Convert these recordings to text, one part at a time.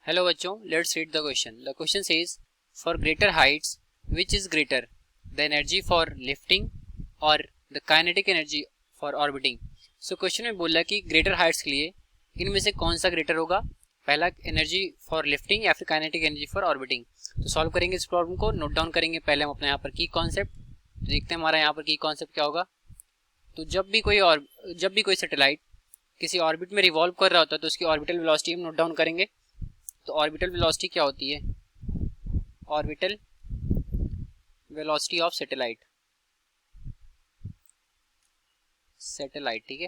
Hello बच्चों, let's read the question. The question says for greater heights which is greater the energy for lifting or the kinetic energy for orbiting. So question में बोला कि greater Heights के लिए इनमें से कौन सा ग्रेटर होगा, पहला एनर्जी फॉर लिफ्टिंग या फिर काइनेटिक एनर्जी फॉर ऑर्बिटिंग. तो सॉल्व करेंगे इस प्रॉब्लम को, नोट डाउन करेंगे पहले हम अपने यहाँ पर की कॉन्सेप्ट. तो देखते हैं हमारा यहाँ पर की कॉन्सेप्ट क्या होगा. तो जब भी कोई सैटेलाइट किसी ऑर्बिट में रिवॉल्व कर रहा होता है तो उसकी ऑर्बिटल वेलोसिटी हम नोट डाउन करेंगे. तो ऑर्बिटल वेलोसिटी क्या होती है? ऑर्बिटल वेलोसिटी ऑफ सैटेलाइट, ठीक है.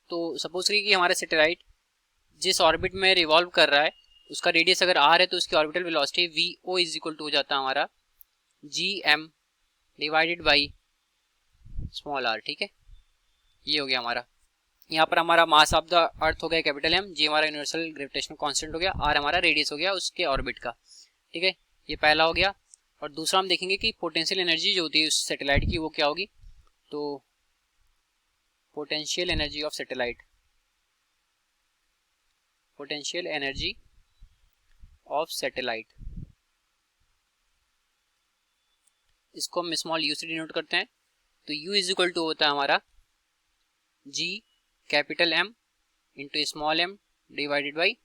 तो सपोज करिए कि हमारा सैटेलाइट जिस ऑर्बिट में रिवॉल्व कर रहा है उसका रेडियस अगर r है तो उसकी orbital velocity vo is equal to हो जाता है हमारा gm divided by small r. ठीक है, ये हो गया हमारा. यहाँ पर हमारा मास ऑफ द अर्थ हो गया कैपिटल एम, जी हमारा यूनिवर्सल ग्रेविटेशनल कांस्टेंट हो गया, आर हमारा रेडियस हो गया उसके ऑर्बिट का. ठीक है, ये पहला हो गया. और दूसरा हम देखेंगे कि पोटेंशियल एनर्जी जो होती है उस सैटेलाइट की वो क्या होगी. तो potential energy of satellite, potential energy of satellite, इसको हम स्मॉल यू से डिनोट करते हैं. तो यू इज इक्वल टू होता है हमारा G capital M into small M divided by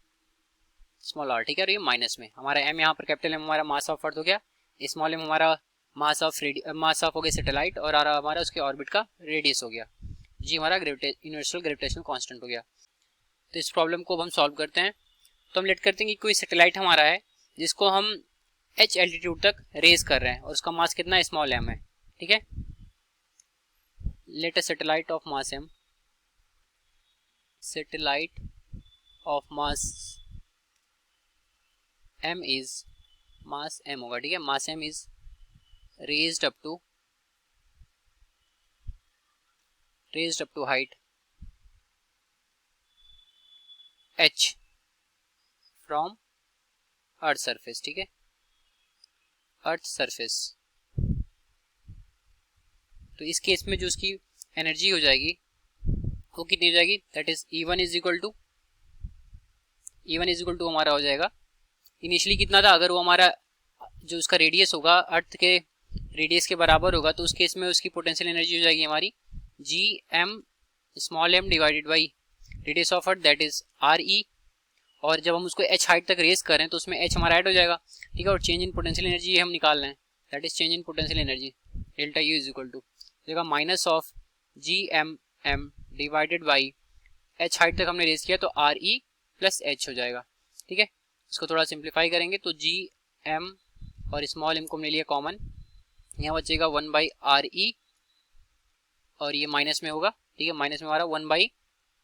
small R. ठीक है, और ये माइनस में हमारा एम, यहाँ पर कैपिटल एम हमारा मास ऑफ अर्थ हो गया, स्मॉल एम हमारा मास ऑफ हो गया सैटेलाइट, और आर हमारा उसके ऑर्बिट का रेडियस हो गया, जी हमारा यूनिवर्सल ग्रेविटेशनल कांस्टेंट हो गया. तो इस प्रॉब्लम को अब हम सॉल्व करते हैं. तो हम लेट करते हैं कि कोई सैटेलाइट हमारा है जिसको हम h एल्टीट्यूड तक रेज कर रहे हैं और उसका मास कितना स्मॉल एम है. ठीक है, let a satellite of mass M, satellite of mass m is mass m होगा. ठीक है, mass m is raised up to height h from earth surface. ठीक है, अर्थ सरफेस. तो इस केस में जो उसकी एनर्जी हो जाएगी वो कितनी हो जाएगी, that is E1 is equal to हमारा हो जाएगा इनिशियली कितना था, अगर वो हमारा जो उसका रेडियस होगा अर्थ के रेडियस के बराबर होगा तो उस केस में उसकी पोटेंशियल एनर्जी हो जाएगी हमारी G M small M divided by radius of earth that is R E. और जब हम उसको h हाइट तक रेज करें तो उसमें h हमारा ऐड हो जाएगा. ठीक है, और चेंज इन पोटेंशियल एनर्जी हम निकाल रहे हैं, that is change in potential energy delta U is equal to देगा minus of G M M divided by h height तक हमने रेज किया तो आर ई प्लस एच हो जाएगा. ठीक है, इसको थोड़ा सिंप्लीफाई करेंगे तो जी एम और स्मॉल एम को हमने लिया कॉमन, यहाँ बचेगा 1 बाई आर ई और ये माइनस में होगा. ठीक है, माइनस में हमारा 1 by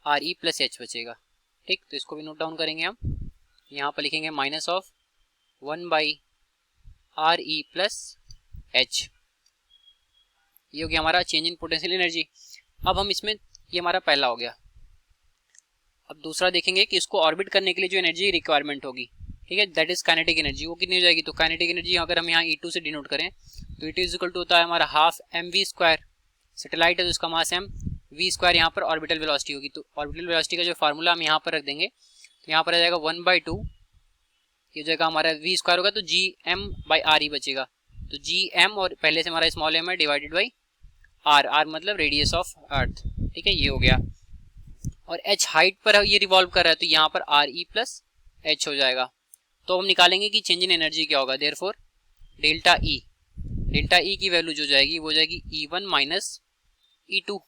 R E plus H बचेगा. ठीक, तो इसको भी नोट डाउन करेंगे हम, यहाँ पर लिखेंगे minus of 1 by R E plus H. ये हो गया हमारा चेंज इन पोटेंशियल एनर्जी. अब हम इसमें, ये हमारा पहला हो गया. अब दूसरा देखेंगे कि इसको ऑर्बिट करने के लिए जो एनर्जी रिक्वायरमेंट होगी, ठीक है, दैट इज काइनेटिक एनर्जी, वो कितनी हो जाएगी. तो काइनेटिक एनर्जी अगर हम यहाँ E2 से डिनोट करें तो E2 इज इक्वल टू होता है हमारा half m v square. Satellite है तो उसका मास एम, वी स्क्वायर यहाँ पर ऑर्बिटल वेलोसिटी होगी. तो ऑर्बिटल वेलोसिटी का जो फार्मूला हम यहाँ पर रख देंगे तो यहाँ पर आ जाएगा 1/2, ये हो जाएगा हमारा वी स्क्वायर होगा तो G M by R E बचेगा. तो जी एम और पहले से हमारा स्मॉल एम है डिवाइडेड बाई आर, आर मतलब रेडियस ऑफ अर्थ. ठीक है, ये हो गया. और h हाइट पर ये रिवॉल्व कर रहा है तो यहाँ पर आर ई प्लस एच हो जाएगा. तो हम निकालेंगे कि चेंज इन एनर्जी क्या होगा. देयरफॉर डेल्टा ई की वैल्यू जो जाएगी वो जाएगी E1 माइनस E2.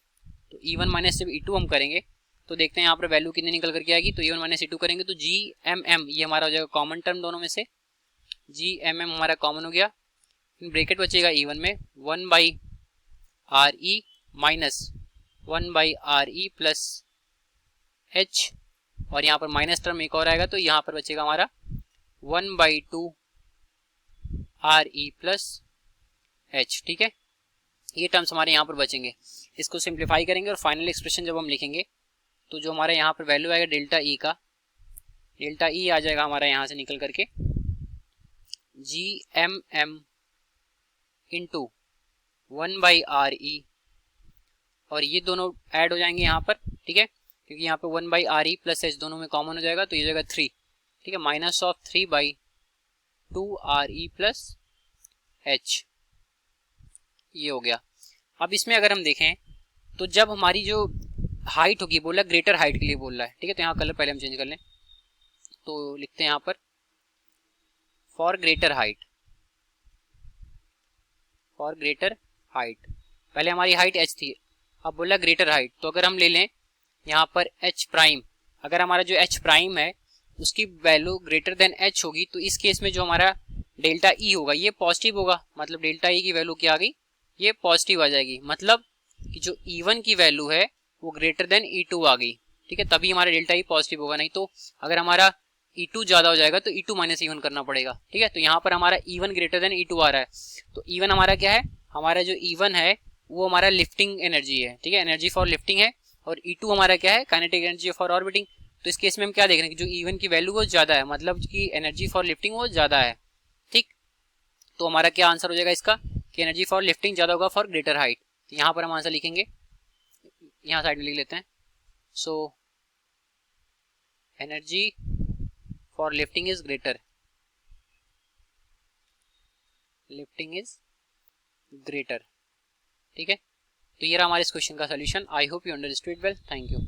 तो E1 माइनस जब E2 हम करेंगे तो देखते हैं यहाँ पर वैल्यू कितनी निकल करके आएगी. तो E1 माइनस E2 करेंगे तो जी एम एम, ये हमारा हो जाएगा कॉमन टर्म दोनों में से, जी एम एम हमारा कॉमन हो गया. ब्रैकेट बचेगा E1 में 1 by R E minus 1 by R E plus H, और यहाँ पर माइनस टर्म एक और आएगा तो यहाँ पर बचेगा हमारा 1/2 आर ई प्लस एच. ठीक है, ये टर्म्स हमारे यहाँ पर बचेंगे. इसको सिंप्लीफाई करेंगे और फाइनल एक्सप्रेशन जब हम लिखेंगे तो जो हमारा यहाँ पर वैल्यू आएगा डेल्टा ई का, डेल्टा ई आ जाएगा हमारा यहाँ से निकल करके G M m into 1 by R E, और ये दोनों ऐड हो जाएंगे यहाँ पर. ठीक है, क्योंकि यहाँ पे 1/re प्लस एच दोनों में कॉमन हो जाएगा, तो ये जाएगा 3, ठीक है, -3/2re प्लस एच, ये हो गया। अब इसमें अगर हम देखें तो जब हमारी जो हाइट होगी, बोला ग्रेटर हाइट के लिए बोल रहा है, ठीक है, तो यहाँ कलर पहले हम चेंज कर लें, तो लिखते हैं यहाँ पर for greater height, for greater height, पहले हमारी हाइट h थी, अब बोला ग्रेटर हाइट, तो अगर हम ले लें यहाँ पर h प्राइम, अगर हमारा जो h प्राइम है उसकी वैल्यू ग्रेटर देन h होगी, तो इस केस में जो हमारा डेल्टा E होगा ये पॉजिटिव होगा, मतलब डेल्टा E की वैल्यू क्या आ गई, ये पॉजिटिव आ जाएगी, मतलब कि जो E1 की वैल्यू है वो ग्रेटर देन E2 आ गई, ठीक है, तभी हमारा डेल्टा E पॉजिटिव होगा, नहीं तो अगर हमारा E2 ज्यादा हो जाएगा तो E2 माइनस E1 करना पड़ेगा, ठीक है। तो यहाँ पर हमारा E1 ग्रेटर देन E2 आ रहा है, तो E1 हमारा क्या है, हमारा जो E1 है वो हमारा लिफ्टिंग एनर्जी है, ठीक है, एनर्जी फॉर लिफ्टिंग है, और E2 हमारा क्या है, काइनेटिक एनर्जी फॉर ऑर्बिटिंग। तो इस केस में हम क्या देख रहे हैं कि जो E1 की वैल्यू वो ज्यादा है, मतलब कि एनर्जी फॉर लिफ्टिंग वो ज्यादा है, ठीक। तो हमारा क्या आंसर हो जाएगा इसका कि एनर्जी फॉर लिफ्टिंग ज्यादा होगा फॉर ग्रेटर हाइट। तो यहाँ पर हम आंसर लिखेंगे, यहाँ साइड में लिख लेते हैं, so energy for lifting is greater, lifting is greater, ठीक है। तो ये रहा हमारे इस क्वेश्चन का solution. I hope you understood well, thank you.